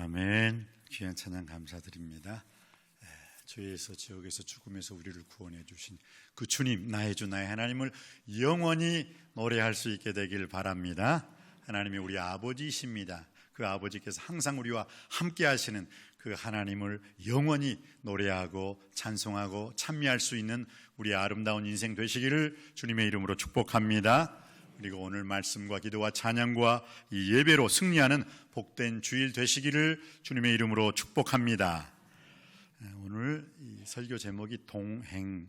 아멘. 귀한 찬양 감사드립니다. 죄에서 지옥에서 죽음에서 우리를 구원해 주신 그 주님, 나의 주 나의 하나님을 영원히 노래할 수 있게 되길 바랍니다. 하나님이 우리 아버지이십니다. 그 아버지께서 항상 우리와 함께 하시는 그 하나님을 영원히 노래하고 찬송하고 찬미할 수 있는 우리의 아름다운 인생 되시기를 주님의 이름으로 축복합니다. 그리고 오늘 말씀과 기도와 찬양과 이 예배로 승리하는 복된 주일 되시기를 주님의 이름으로 축복합니다. 오늘 이 설교 제목이 동행,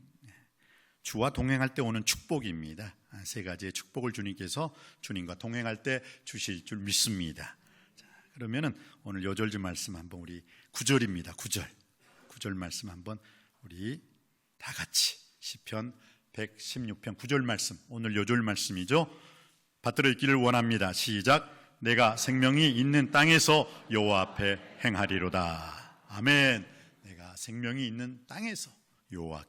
주와 동행할 때 오는 축복입니다. 세 가지의 축복을 주님께서 주님과 동행할 때 주실 줄 믿습니다. 자, 그러면은 오늘 요절주 말씀 한번 우리 9절입니다. 9절 말씀 한번 우리 다 같이 시편 116편 9절 말씀, 오늘 요절 말씀이죠. 받들어 있기를 원합니다. 시작. 내가 생명이 있는 땅에서 여호와 앞에 행하리로다. 아멘. 내가 생명이 있는 땅에서 여호와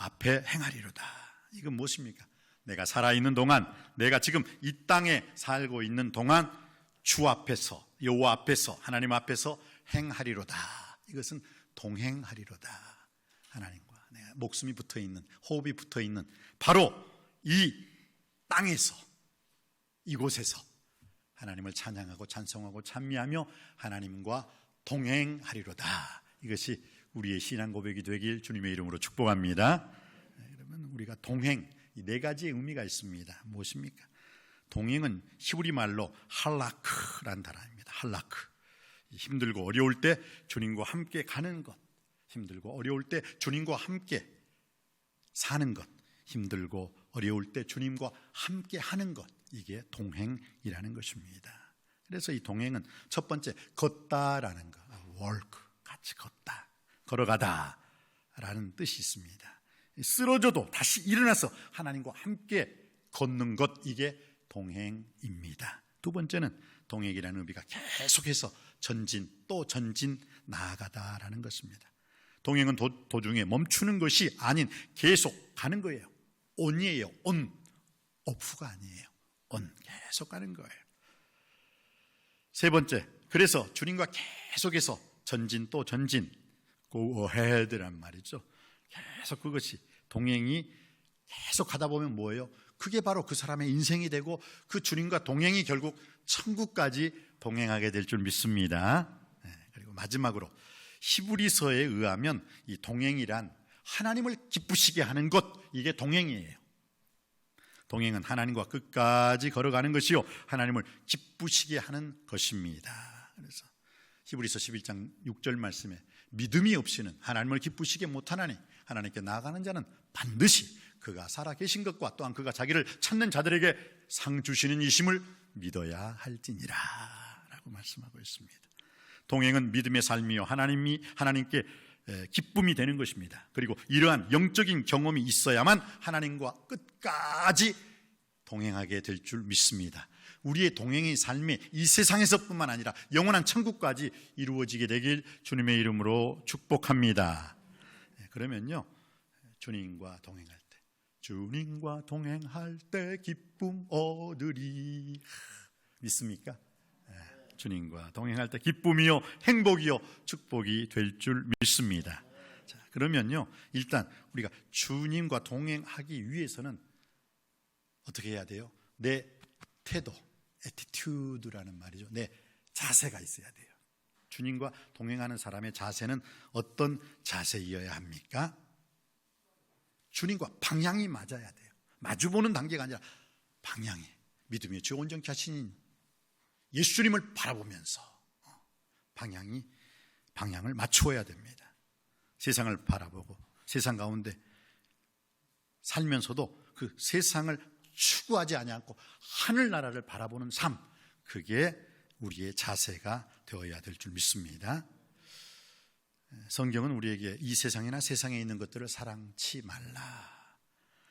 앞에 행하리로다. 이건 무엇입니까? 내가 살아있는 동안, 내가 지금 이 땅에 살고 있는 동안 주 앞에서, 여호와 앞에서, 하나님 앞에서 행하리로다. 이것은 동행하리로다. 하나님과 내가 목숨이 붙어있는, 호흡이 붙어있는 바로 이 땅에서, 이곳에서 하나님을 찬양하고 찬송하고 찬미하며 하나님과 동행하리로다. 이것이 우리의 신앙 고백이 되길 주님의 이름으로 축복합니다. 그러면 우리가 동행, 이 네 가지의 의미가 있습니다. 무엇입니까? 동행은 히브리 말로 할라크란 단어입니다. 할라크. 힘들고 어려울 때 주님과 함께 가는 것, 힘들고 어려울 때 주님과 함께 사는 것, 힘들고 어려울 때 주님과 함께 하는 것, 이게 동행이라는 것입니다. 그래서 이 동행은 첫 번째, 걷다라는 것, walk, 같이 걷다, 걸어가다 라는 뜻이 있습니다. 쓰러져도 다시 일어나서 하나님과 함께 걷는 것, 이게 동행입니다. 두 번째는 동행이라는 의미가 계속해서 전진, 또 전진, 나아가다라는 것입니다. 동행은 도중에 멈추는 것이 아닌 계속 가는 거예요. on이에요. on, off가 아니에요. on, 계속 가는 거예요. 세 번째, 그래서 주님과 계속해서 전진 또 전진, go ahead란 말이죠. 계속 그것이 동행이 계속 가다 보면 뭐예요? 그게 바로 그 사람의 인생이 되고 그 주님과 동행이 결국 천국까지 동행하게 될 줄 믿습니다. 그리고 마지막으로 히브리서에 의하면 이 동행이란 하나님을 기쁘시게 하는 것, 이게 동행이에요. 동행은 하나님과 끝까지 걸어가는 것이요 하나님을 기쁘시게 하는 것입니다. 그래서 히브리서 11장 6절 말씀에 믿음이 없이는 하나님을 기쁘시게 못하나니 하나님께 나아가는 자는 반드시 그가 살아계신 것과 또한 그가 자기를 찾는 자들에게 상 주시는 이심을 믿어야 할지니라 라고 말씀하고 있습니다. 동행은 믿음의 삶이요 하나님께 기쁨이 되는 것입니다. 그리고 이러한 영적인 경험이 있어야만 하나님과 끝까지 동행하게 될 줄 믿습니다. 우리의 동행의 삶이 이 세상에서뿐만 아니라 영원한 천국까지 이루어지게 되길 주님의 이름으로 축복합니다. 그러면요, 주님과 동행할 때 기쁨 얻으리. 믿습니까? 주님과 동행할 때 기쁨이요 행복이요 축복이 될 줄 믿습니다. 자, 그러면요, 일단 우리가 주님과 동행하기 위해서는 어떻게 해야 돼요? 내 태도, attitude라는 말이죠. 내 자세가 있어야 돼요. 주님과 동행하는 사람의 자세는 어떤 자세이어야 합니까? 주님과 방향이 맞아야 돼요. 마주보는 단계가 아니라 방향이, 믿음의 주 온전케 하시는 예수님을 바라보면서 방향을 맞추어야 됩니다. 세상을 바라보고 세상 가운데 살면서도 그 세상을 추구하지 않고 하늘나라를 바라보는 삶, 그게 우리의 자세가 되어야 될 줄 믿습니다. 성경은 우리에게 이 세상이나 세상에 있는 것들을 사랑치 말라.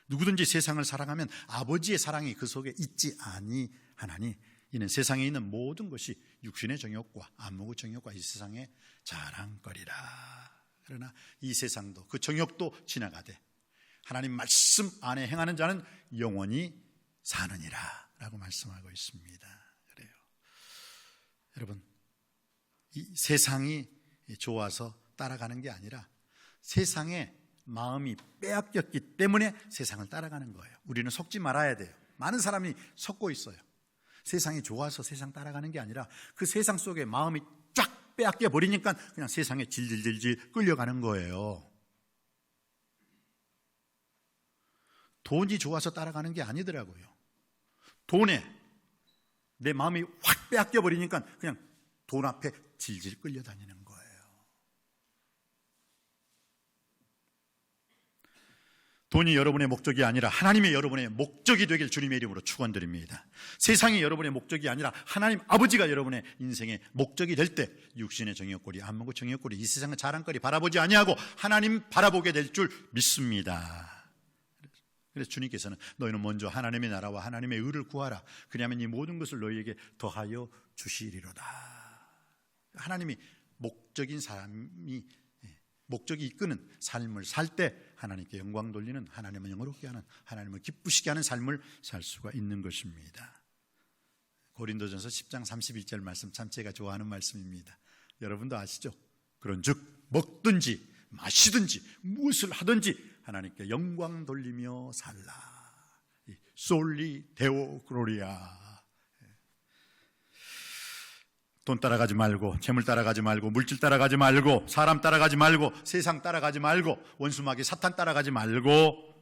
누구든지 세상을 사랑하면 아버지의 사랑이 그 속에 있지 아니하나니 이는 세상에 있는 모든 것이 육신의 정욕과 안목의 정욕과 이 세상의 자랑거리라. 그러나 이 세상도 그 정욕도 지나가되 하나님 말씀 안에 행하는 자는 영원히 사느니라 라고 말씀하고 있습니다. 그래요. 여러분, 이 세상이 좋아서 따라가는 게 아니라 세상에 마음이 빼앗겼기 때문에 세상을 따라가는 거예요. 우리는 속지 말아야 돼요. 많은 사람이 속고 있어요. 세상이 좋아서 세상 따라가는 게 아니라 그 세상 속에 마음이 쫙 빼앗겨 버리니까 그냥 세상에 질질질질 끌려가는 거예요. 돈이 좋아서 따라가는 게 아니더라고요. 돈에 내 마음이 확 빼앗겨 버리니까 그냥 돈 앞에 질질 끌려다니는 거예요. 돈이 여러분의 목적이 아니라 하나님이 여러분의 목적이 되길 주님의 이름으로 축원드립니다. 세상이 여러분의 목적이 아니라 하나님 아버지가 여러분의 인생의 목적이 될 때 육신의 정욕거리, 안목의 정욕거리, 이 세상의 자랑거리 바라보지 아니하고 하나님 바라보게 될 줄 믿습니다. 그래서 주님께서는 너희는 먼저 하나님의 나라와 하나님의 의를 구하라. 그리하면 이 모든 것을 너희에게 더하여 주시리로다. 하나님이 목적인 사람이, 목적이 이끄는 삶을 살 때 하나님께 영광 돌리는, 하나님을 영화롭게 하는, 하나님을 기쁘시게 하는 삶을 살 수가 있는 것입니다. 고린도전서 10장 31절 말씀 참 제가 좋아하는 말씀입니다. 여러분도 아시죠? 그런즉 먹든지 마시든지 무엇을 하든지 하나님께 영광 돌리며 살라. 솔리 데오 글로리아. 돈 따라가지 말고, 재물 따라가지 말고, 물질 따라가지 말고, 사람 따라가지 말고, 세상 따라가지 말고, 원수마귀 사탄 따라가지 말고,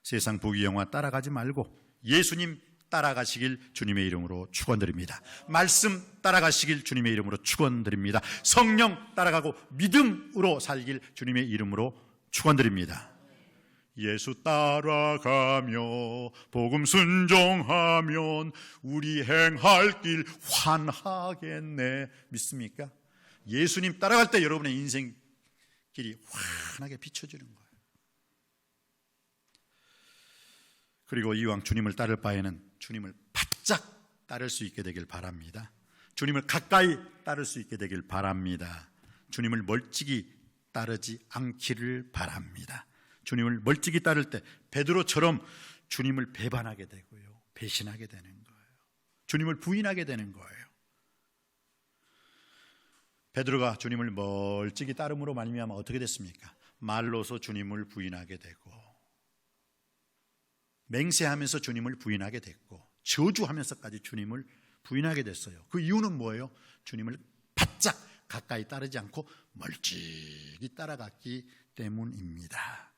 세상 부귀영화 따라가지 말고 예수님 따라가시길 주님의 이름으로 축원드립니다. 말씀 따라가시길 주님의 이름으로 축원드립니다. 성령 따라가고 믿음으로 살길 주님의 이름으로 축원드립니다. 예수 따라가며 복음 순종하면 우리 행할 길 환하겠네. 믿습니까? 예수님 따라갈 때 여러분의 인생길이 환하게 비춰지는 거예요. 그리고 이왕 주님을 따를 바에는 주님을 바짝 따를 수 있게 되길 바랍니다. 주님을 가까이 따를 수 있게 되길 바랍니다. 주님을 멀찍이 따르지 않기를 바랍니다. 주님을 멀찍이 따를 때 베드로처럼 주님을 배반하게 되고요, 배신하게 되는 거예요. 주님을 부인하게 되는 거예요. 베드로가 주님을 멀찍이 따름으로 말미암아 어떻게 됐습니까? 말로서 주님을 부인하게 되고, 맹세하면서 주님을 부인하게 됐고, 저주하면서까지 주님을 부인하게 됐어요. 그 이유는 뭐예요? 주님을 바짝 가까이 따르지 않고 멀찍이 따라갔기 때문입니다.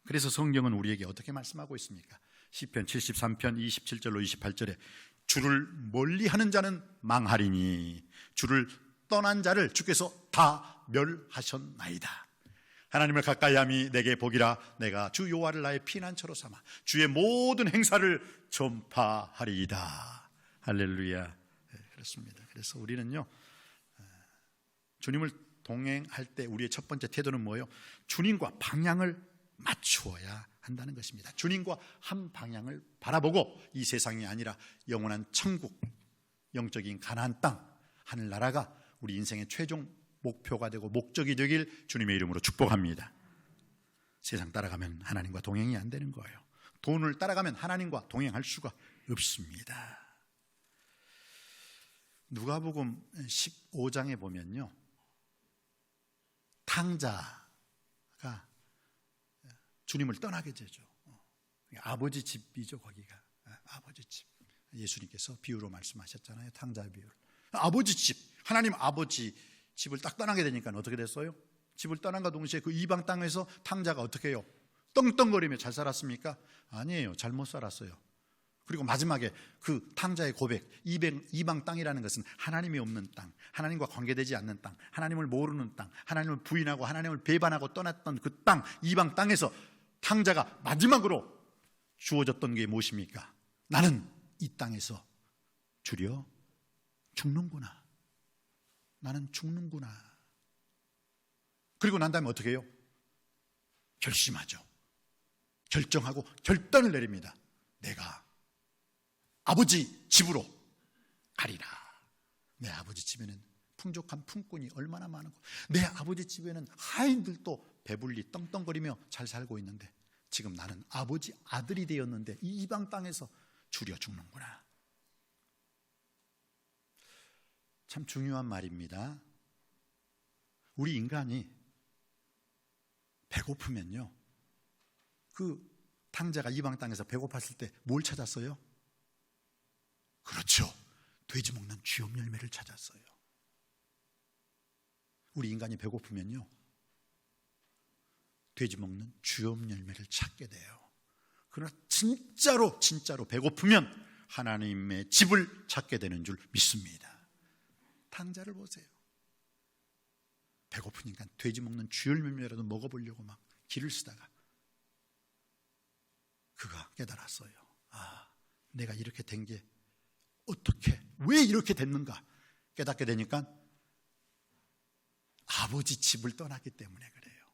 그래서 성경은 우리에게 어떻게 말씀하고 있습니까? 시편 73편 27절로 28절에 주를 멀리하는 자는 망하리니 주를 떠난 자를 주께서 다 멸하셨나이다. 하나님을 가까이함이 내게 복이라. 내가 주 여호와를 나의 피난처로 삼아 주의 모든 행사를 전파하리이다. 할렐루야. 그렇습니다. 그래서 우리는요, 주님을 동행할 때 우리의 첫 번째 태도는 뭐예요? 주님과 방향을 맞추어야 한다는 것입니다. 주님과 한 방향을 바라보고 이 세상이 아니라 영원한 천국, 영적인 가나안 땅, 하늘나라가 우리 인생의 최종 목표가 되고 목적이 되길 주님의 이름으로 축복합니다. 세상 따라가면 하나님과 동행이 안 되는 거예요. 돈을 따라가면 하나님과 동행할 수가 없습니다. 누가복음 15장에 보면요, 탕자가 주님을 떠나게 되죠. 아버지 집이죠, 거기가. 아버지 집. 예수님께서 비유로 말씀하셨잖아요, 탕자 비유를. 아버지 집, 하나님 아버지 집을 딱 떠나게 되니까 어떻게 됐어요? 집을 떠난과 동시에 그 이방 땅에서 탕자가 어떻게 해요? 떵떵거리며 잘 살았습니까? 아니에요, 잘못 살았어요. 그리고 마지막에 그 탕자의 고백, 이방 땅이라는 것은 하나님이 없는 땅, 하나님과 관계되지 않는 땅, 하나님을 모르는 땅, 하나님을 부인하고 하나님을 배반하고 떠났던 그 땅, 이방 땅에서 탕자가 마지막으로 주어졌던 게 무엇입니까? 나는 이 땅에서 주려 죽는구나. 나는 죽는구나. 그리고 난 다음에 어떻게 해요? 결심하죠. 결정하고 결단을 내립니다. 내가 아버지 집으로 가리라. 내 아버지 집에는 풍족한 품꾼이 얼마나 많고, 내 아버지 집에는 하인들도 배불리 떵떵거리며 잘 살고 있는데 지금 나는 아버지 아들이 되었는데 이 이방 땅에서 주려 죽는구나. 참 중요한 말입니다. 우리 인간이 배고프면요, 그 탕자가 이방 땅에서 배고팠을 때 뭘 찾았어요? 그렇죠, 돼지 먹는 쥐업 열매를 찾았어요. 우리 인간이 배고프면요, 돼지 먹는 쥐업 열매를 찾게 돼요. 그러나 진짜로 배고프면 하나님의 집을 찾게 되는 줄 믿습니다. 탕자를 보세요. 배고프니까 돼지 먹는 쥐열 열매라도 먹어보려고 막 기를 쓰다가 그가 깨달았어요. 아, 내가 이렇게 된 게 어떻게, 왜 이렇게 됐는가 깨닫게 되니까 아버지 집을 떠났기 때문에 그래요.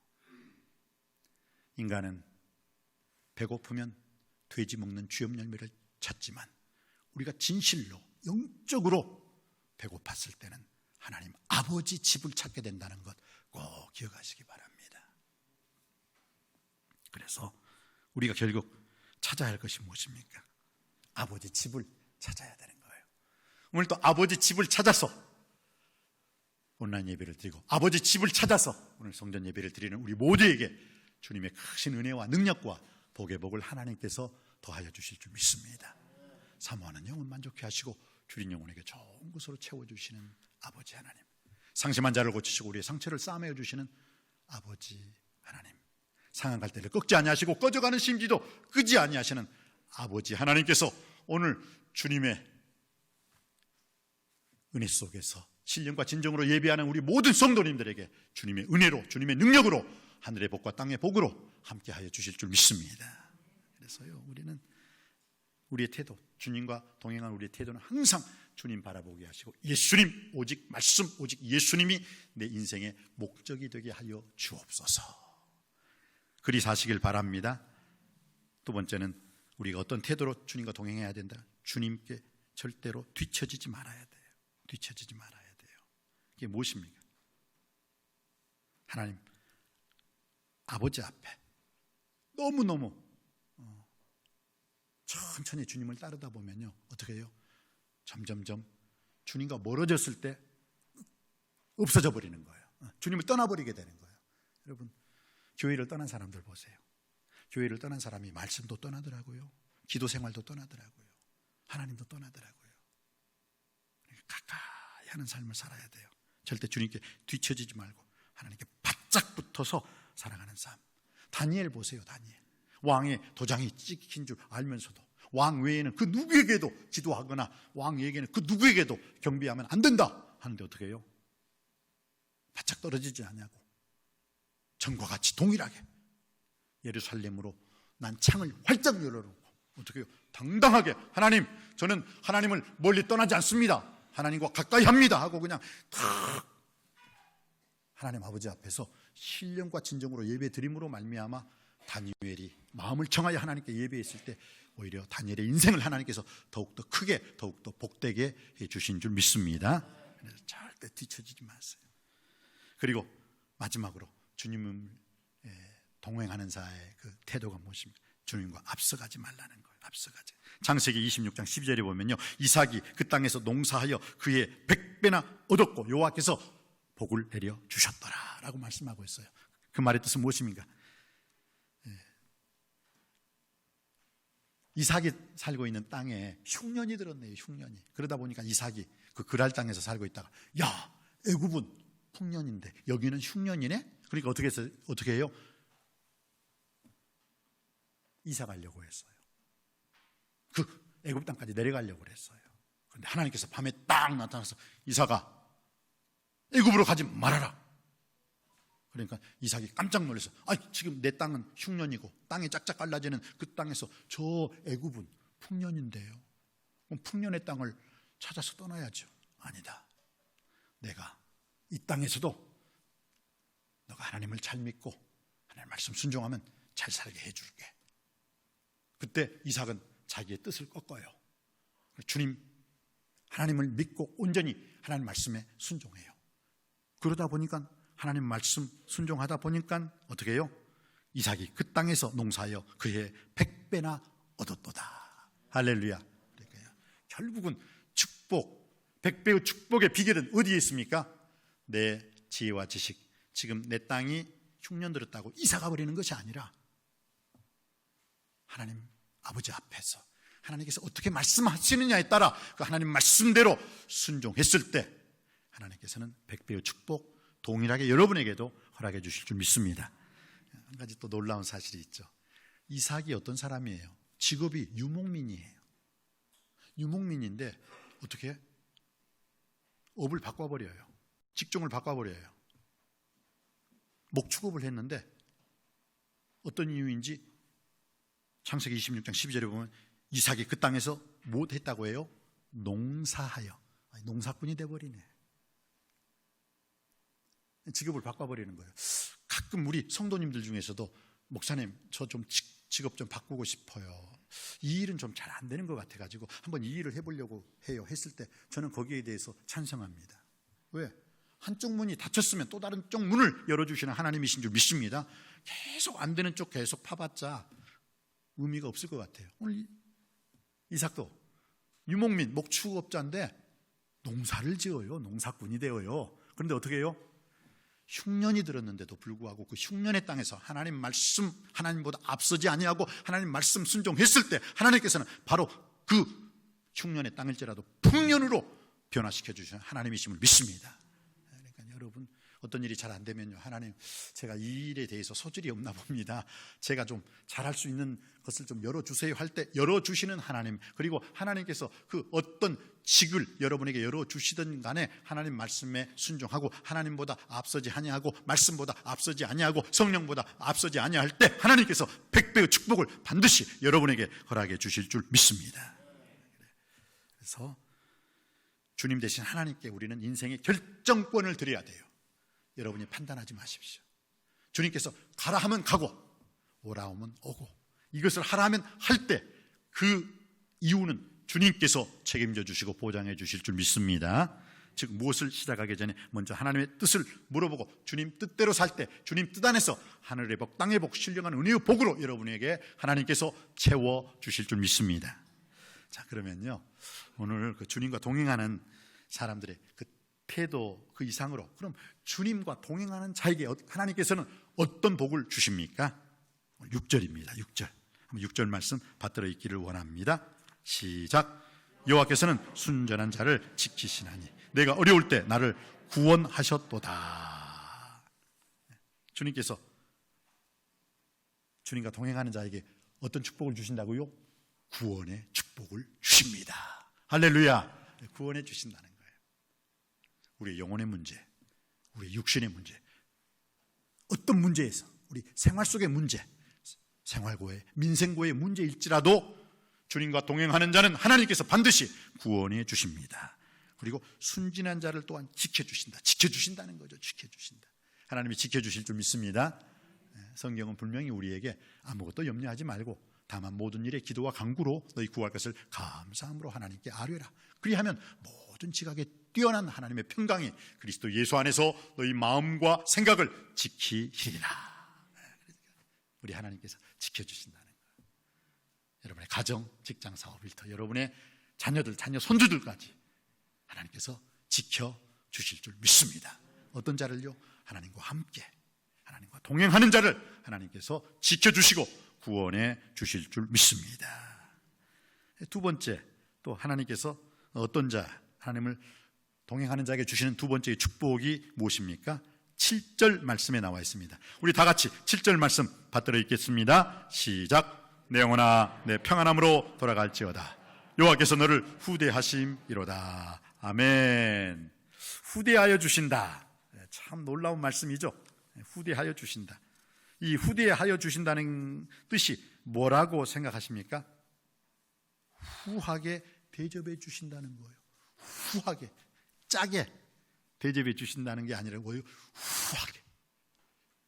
인간은 배고프면 돼지 먹는 쥐업 열매를 찾지만 우리가 진실로 영적으로 배고팠을 때는 하나님 아버지 집을 찾게 된다는 것 꼭 기억하시기 바랍니다. 그래서 우리가 결국 찾아야 할 것이 무엇입니까? 아버지 집을 찾아야 되는 거예요. 오늘 또 아버지 집을 찾아서 온라인 예배를 드리고 아버지 집을 찾아서 오늘 성전 예배를 드리는 우리 모두에게 주님의 크신 은혜와 능력과 복의 복을 하나님께서 더하여 주실 줄 믿습니다. 사모하는 영혼 만족해 하시고 줄인 영혼에게 좋은 것으로 채워주시는 아버지 하나님, 상심한 자를 고치시고 우리의 상처를 싸매어 주시는 아버지 하나님, 상한 갈대를 꺾지 아니하시고 꺼져가는 심지도 끄지 아니하시는 아버지 하나님께서 오늘 주님의 은혜 속에서 신령과 진정으로 예배하는 우리 모든 성도님들에게 주님의 은혜로, 주님의 능력으로, 하늘의 복과 땅의 복으로 함께하여 주실 줄 믿습니다. 그래서요, 우리는 우리의 태도, 주님과 동행한 우리의 태도는 항상 주님 바라보게 하시고 예수님, 오직 말씀, 오직 예수님이 내 인생의 목적이 되게 하여 주옵소서. 그리 사시길 바랍니다. 두 번째는 우리가 어떤 태도로 주님과 동행해야 된다. 주님께 절대로 뒤처지지 말아야 돼요. 뒤처지지 말아야 돼요. 이게 무엇입니까? 하나님 아버지 앞에 너무너무 천천히 주님을 따르다 보면요, 어떻게 해요? 점점점 주님과 멀어졌을 때 없어져 버리는 거예요. 주님을 떠나버리게 되는 거예요. 여러분, 교회를 떠난 사람들 보세요. 교회를 떠난 사람이 말씀도 떠나더라고요. 기도 생활도 떠나더라고요. 하나님도 떠나더라고요. 가까이 하는 삶을 살아야 돼요. 절대 주님께 뒤처지지 말고 하나님께 바짝 붙어서 살아가는 삶. 다니엘 보세요. 다니엘. 왕의 도장이 찍힌 줄 알면서도 왕 외에는 그 누구에게도 기도하거나 왕 외에게는 그 누구에게도 경배하면 안 된다 하는데 어떻게 해요? 바짝 떨어지지 않냐고 전과 같이 동일하게 예루살렘으로 난 창을 활짝 열어놓고 어떻게 해요? 당당하게 하나님, 저는 하나님을 멀리 떠나지 않습니다. 하나님과 가까이 합니다 하고 그냥 탁 하나님 아버지 앞에서 신령과 진정으로 예배 드림으로 말미암아 다니엘이 마음을 청하여 하나님께 예배했을 때 오히려 다니엘의 인생을 하나님께서 더욱더 크게 더욱더 복되게 해주신 줄 믿습니다. 그래서 절대 뒤처지지 마세요. 그리고 마지막으로 주님을 동행하는 자의 그 태도가 무엇입니까? 주님과 앞서가지 말라는 거예요. 앞서가지. 창세기 26장 12절에 보면요, 이삭이 그 땅에서 농사하여 그의 100배나 얻었고 여호와께서 복을 내려 주셨더라 라고 말씀하고 있어요. 그 말의 뜻은 무엇입니까? 이삭이 살고 있는 땅에 흉년이 들었네요. 흉년이. 그러다 보니까 이삭이 그 그랄 땅에서 살고 있다가 야, 애굽은 풍년인데 여기는 흉년이네? 그러니까 어떻게 해요? 이사 가려고 했어요. 그 애굽 땅까지 내려가려고 했어요. 그런데 하나님께서 밤에 딱 나타나서 이삭아, 애굽으로 가지 말아라. 그러니까 이삭이 깜짝 놀라서 지금 내 땅은 흉년이고 땅이 짝짝 갈라지는 그 땅에서 저 애굽은 풍년인데요. 그럼 풍년의 땅을 찾아서 떠나야죠. 아니다. 내가 이 땅에서도 너가 하나님을 잘 믿고 하나님 말씀 순종하면 잘 살게 해줄게. 그때 이삭은 자기의 뜻을 꺾어요. 주님 하나님을 믿고 온전히 하나님 말씀에 순종해요. 그러다 보니까 하나님 말씀 순종하다 보니까 어떻게 해요? 이삭이 그 땅에서 농사하여 그의 100배나 얻었도다. 할렐루야. 그러니까요. 결국은 축복, 100배의 축복의 비결은 어디에 있습니까? 내 지혜와 지식, 지금 내 땅이 흉년 들었다고 이사가 버리는 것이 아니라 하나님 아버지 앞에서 하나님께서 어떻게 말씀하시느냐에 따라 그 하나님 말씀대로 순종했을 때 하나님께서는 100배의 축복 동일하게 여러분에게도 허락해 주실 줄 믿습니다. 한 가지 또 놀라운 사실이 있죠. 이삭이 어떤 사람이에요? 직업이 유목민이에요. 유목민인데 어떻게 업을 바꿔버려요. 직종을 바꿔버려요. 목축업을 했는데 어떤 이유인지 창세기 26장 12절에 보면 이삭이 그 땅에서 뭐 했다고 해요? 농사하여. 농사꾼이 돼버리네. 직업을 바꿔버리는 거예요. 가끔 우리 성도님들 중에서도 목사님 저 좀 직업 좀 바꾸고 싶어요. 이 일은 좀 잘 안 되는 것 같아가지고 한번 이 일을 해보려고 해요 했을 때 저는 거기에 대해서 찬성합니다. 왜? 한쪽 문이 닫혔으면 또 다른 쪽 문을 열어주시는 하나님이신 줄 믿습니다. 계속 안 되는 쪽 계속 파봤자 의미가 없을 것 같아요. 오늘 이삭도 유목민 목축업자인데 농사를 지어요. 농사꾼이 되어요. 그런데 어떻게 해요? 흉년이 들었는데도 불구하고 그 흉년의 땅에서 하나님 말씀 하나님보다 앞서지 아니하고 하나님 말씀 순종했을 때 하나님께서는 바로 그 흉년의 땅일지라도 풍년으로 변화시켜 주시는 하나님이심을 믿습니다. 그러니까 여러분 어떤 일이 잘 안 되면요, 하나님 제가 이 일에 대해서 소질이 없나 봅니다. 제가 좀 잘할 수 있는 것을 좀 열어주세요 할 때 열어주시는 하나님, 그리고 하나님께서 그 어떤 직을 여러분에게 열어주시든 간에 하나님 말씀에 순종하고 하나님보다 앞서지 아니하고 말씀보다 앞서지 아니하고 성령보다 앞서지 아니할 때 하나님께서 100배의 축복을 반드시 여러분에게 허락해 주실 줄 믿습니다. 그래서 주님 대신 하나님께 우리는 인생의 결정권을 드려야 돼요. 여러분이 판단하지 마십시오. 주님께서 가라 하면 가고 오라 하면 오고 이것을 하라 하면 할 때 그 이유는 주님께서 책임져 주시고 보장해 주실 줄 믿습니다. 즉 무엇을 시작하기 전에 먼저 하나님의 뜻을 물어보고 주님 뜻대로 살 때 주님 뜻 안에서 하늘의 복 땅의 복 신령한 은혜의 복으로 여러분에게 하나님께서 채워 주실 줄 믿습니다. 자, 그러면요 오늘 그 주님과 동행하는 사람들의 그 태도 그 이상으로 그럼 주님과 동행하는 자에게 하나님께서는 어떤 복을 주십니까? 6절입니다. 6절. 6절 말씀 받들어 있기를 원합니다. 시작. 여호와께서는 순전한 자를 지키시나니 내가 어려울 때 나를 구원하셨도다. 주님께서 주님과 동행하는 자에게 어떤 축복을 주신다고요? 구원의 축복을 주십니다. 할렐루야. 구원해 주신다는 거예요. 우리의 영혼의 문제, 우리의 육신의 문제, 어떤 문제에서 우리 생활 속의 문제, 생활고의 민생고의 문제일지라도 주님과 동행하는 자는 하나님께서 반드시 구원해 주십니다. 그리고 순진한 자를 또한 지켜주신다. 지켜주신다는 거죠. 지켜주신다. 하나님이 지켜주실 줄 믿습니다. 성경은 분명히 우리에게 아무것도 염려하지 말고 다만 모든 일에 기도와 간구로 너희 구할 것을 감사함으로 하나님께 아뢰라. 그리하면 모든 지각에 뛰어난 하나님의 평강이 그리스도 예수 안에서 너희 마음과 생각을 지키시리라. 우리 하나님께서 지켜주신다는 거예요. 여러분의 가정, 직장, 사업일터, 여러분의 자녀들, 자녀 손주들까지 하나님께서 지켜주실 줄 믿습니다. 어떤 자를요? 하나님과 함께 하나님과 동행하는 자를 하나님께서 지켜주시고 구원해 주실 줄 믿습니다. 두 번째, 또 하나님께서 어떤 자, 하나님을 동행하는 자에게 주시는 두 번째의 축복이 무엇입니까? 7절 말씀에 나와 있습니다. 우리 다 같이 7절 말씀 받들어 읽겠습니다. 시작. 내 영혼아 내 평안함으로 돌아갈지어다. 여호와께서 너를 후대하심이로다. 아멘. 후대하여 주신다. 참 놀라운 말씀이죠. 후대하여 주신다. 이 후대하여 주신다는 뜻이 뭐라고 생각하십니까? 후하게 대접해 주신다는 거예요. 후하게, 짜게 대접해 주신다는 게 아니라 뭐예요? 후하게,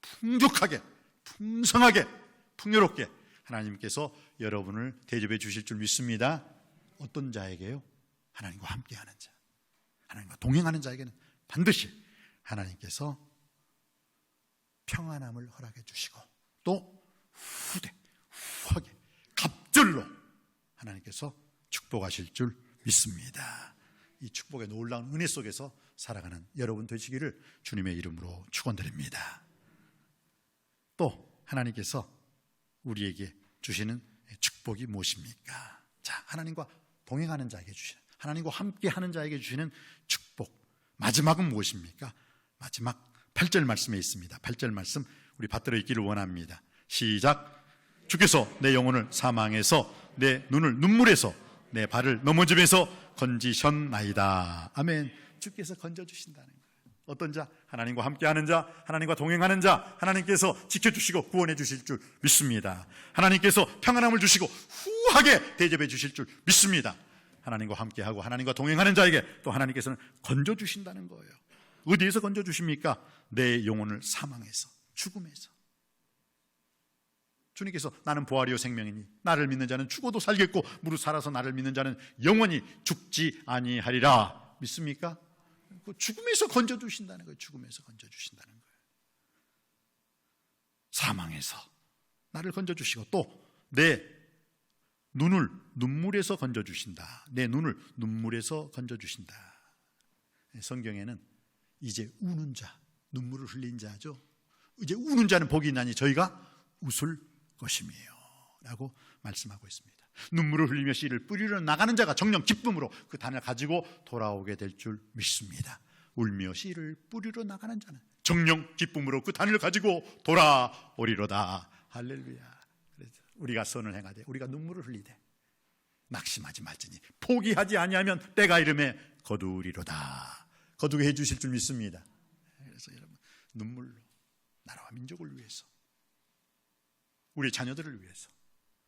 풍족하게, 풍성하게, 풍요롭게 하나님께서 여러분을 대접해 주실 줄 믿습니다. 어떤 자에게요? 하나님과 함께하는 자, 하나님과 동행하는 자에게는 반드시 하나님께서 평안함을 허락해 주시고 또 후하게, 갑절로 하나님께서 축복하실 줄 믿습니다. 이 축복의 놀라운 은혜 속에서 살아가는 여러분 되시기를 주님의 이름으로 축원드립니다. 또 하나님께서 우리에게 주시는 축복이 무엇입니까? 자, 하나님과 동행하는 자에게 주시는, 하나님과 함께하는 자에게 주시는 축복, 마지막은 무엇입니까? 마지막 8절 말씀에 있습니다. 8절 말씀 우리 받들어 읽기를 원합니다. 시작. 주께서 내 영혼을 사망에서, 내 눈을 눈물에서, 내 발을 넘어짐에서 건지셨나이다. 아멘. 주께서 건져주신다는 거예요. 어떤 자? 하나님과 함께하는 자, 하나님과 동행하는 자, 하나님께서 지켜주시고 구원해 주실 줄 믿습니다. 하나님께서 평안함을 주시고 후하게 대접해 주실 줄 믿습니다. 하나님과 함께하고 하나님과 동행하는 자에게 또 하나님께서는 건져주신다는 거예요. 어디에서 건져주십니까? 내 영혼을 사망에서, 죽음에서. 주님께서 나는 부활이요 생명이니 나를 믿는 자는 죽어도 살겠고 무릇 살아서 나를 믿는 자는 영원히 죽지 아니하리라. 믿습니까? 죽음에서 건져주신다는 거예요. 죽음에서 건져주신다는 거예요. 사망에서 나를 건져주시고 또 내 눈을 눈물에서 건져주신다. 내 눈을 눈물에서 건져주신다. 성경에는 이제 우는 자, 눈물을 흘린 자죠. 이제 우는 자는 복이 있나니 저희가 웃을 것이며 라고 말씀하고 있습니다. 눈물을 흘리며 씨를 뿌리러 나가는 자가 정녕 기쁨으로 그 단을 가지고 돌아오게 될 줄 믿습니다. 울며 씨를 뿌리러 나가는 자는 정녕 기쁨으로 그 단을 가지고 돌아오리로다. 할렐루야. 그래서 우리가 선을 행하되 우리가 눈물을 흘리되 낙심하지 말지니 포기하지 아니하면 때가 이름에 거두리로다. 거두게 해주실 줄 믿습니다. 그래서 여러분 눈물로 나라와 민족을 위해서, 우리 자녀들을 위해서,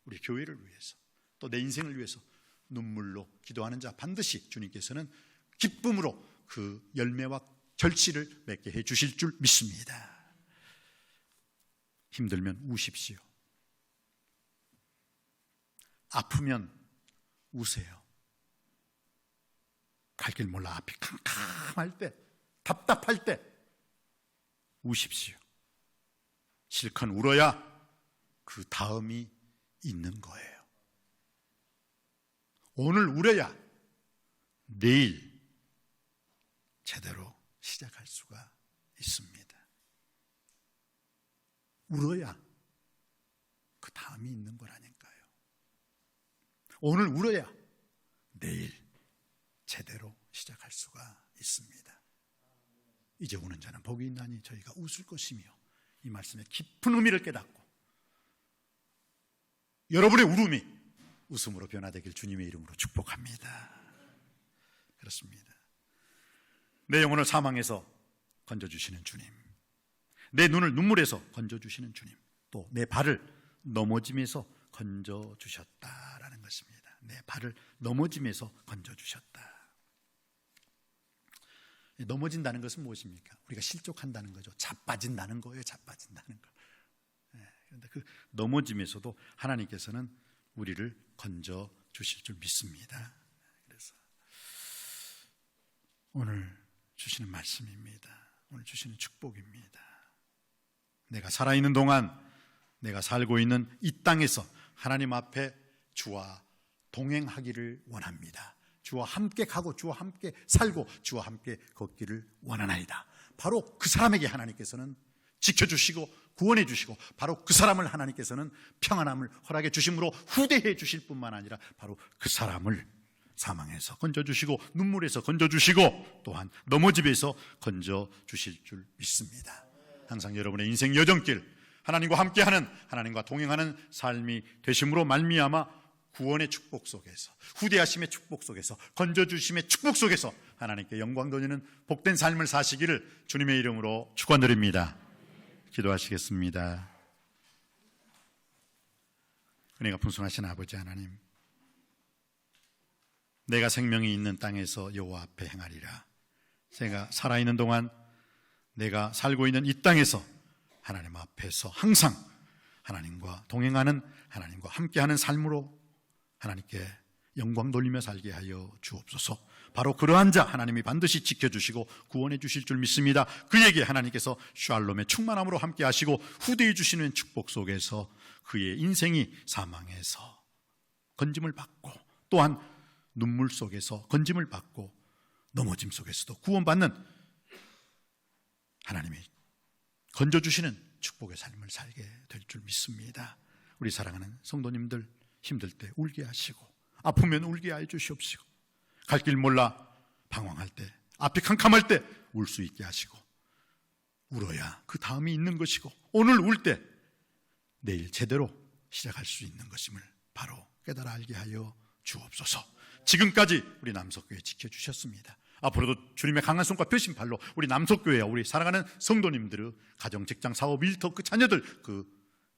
우리 교회를 위해서, 또 내 인생을 위해서 눈물로 기도하는 자 반드시 주님께서는 기쁨으로 그 열매와 결실을 맺게 해 주실 줄 믿습니다. 힘들면 우십시오. 아프면 우세요. 갈 길 몰라 앞이 캄캄할 때, 답답할 때 우십시오. 실컷 울어야 그 다음이 있는 거예요. 오늘 울어야 내일 제대로 시작할 수가 있습니다. 울어야 그 다음이 있는 거라니까요. 오늘 울어야 내일 제대로 시작할 수가 있습니다. 이제 우는 자는 복이 있나니 저희가 웃을 것이며, 이 말씀의 깊은 의미를 깨닫고 여러분의 울음이 웃음으로 변화되길 주님의 이름으로 축복합니다. 그렇습니다. 내 영혼을 사망에서 건져주시는 주님, 내 눈을 눈물에서 건져주시는 주님, 또 내 발을 넘어짐에서 건져주셨다라는 것입니다. 내 발을 넘어짐에서 건져주셨다. 넘어진다는 것은 무엇입니까? 우리가 실족한다는 거죠. 자빠진다는 거예요. 자빠진다는 거. 그런데 그 넘어짐에서도 하나님께서는 우리를 건져 주실 줄 믿습니다. 그래서 오늘 주시는 말씀입니다. 오늘 주시는 축복입니다. 내가 살아있는 동안, 내가 살고 있는 이 땅에서 하나님 앞에 주와 동행하기를 원합니다. 주와 함께 가고 주와 함께 살고 주와 함께 걷기를 원하나이다. 바로 그 사람에게 하나님께서는 지켜주시고 구원해 주시고, 바로 그 사람을 하나님께서는 평안함을 허락해 주심으로 후대해 주실 뿐만 아니라 바로 그 사람을 사망에서 건져주시고 눈물에서 건져주시고 또한 넘어짐에서 건져주실 줄 믿습니다. 항상 여러분의 인생 여정길, 하나님과 함께하는, 하나님과 동행하는 삶이 되심으로 말미암아 구원의 축복 속에서, 후대하심의 축복 속에서, 건져주심의 축복 속에서 하나님께 영광 돌리는 복된 삶을 사시기를 주님의 이름으로 축원드립니다. 기도하시겠습니다. 은혜가 풍성하신 아버지 하나님, 내가 생명이 있는 땅에서 여호와 앞에 행하리라. 제가 살아있는 동안, 내가 살고 있는 이 땅에서 하나님 앞에서 항상 하나님과 동행하는, 하나님과 함께하는 삶으로 하나님께 영광 돌리며 살게 하여 주옵소서. 바로 그러한 자 하나님이 반드시 지켜주시고 구원해 주실 줄 믿습니다. 그에게 하나님께서 샬롬의 충만함으로 함께 하시고 후대해 주시는 축복 속에서 그의 인생이 사망에서 건짐을 받고, 또한 눈물 속에서 건짐을 받고 넘어짐 속에서도 구원받는 하나님이 건져주시는 축복의 삶을 살게 될 줄 믿습니다. 우리 사랑하는 성도님들, 힘들 때 울게 하시고 아프면 울게 해 주시옵시고 갈 길 몰라 방황할 때, 앞이 캄캄할 때 울 수 있게 하시고, 울어야 그 다음이 있는 것이고 오늘 울 때 내일 제대로 시작할 수 있는 것임을 바로 깨달아 알게 하여 주옵소서. 지금까지 우리 남석교회 지켜주셨습니다. 앞으로도 주님의 강한 손과 펴신 발로 우리 남석교회와 우리 사랑하는 성도님들의 가정, 직장, 사업, 일터, 그 자녀들, 그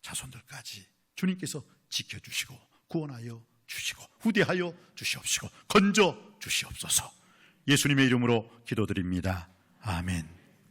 자손들까지 주님께서 지켜주시고 구원하여 주시고 후대하여 주시옵시고 건져 주시옵소서. 예수님의 이름으로 기도드립니다. 아멘.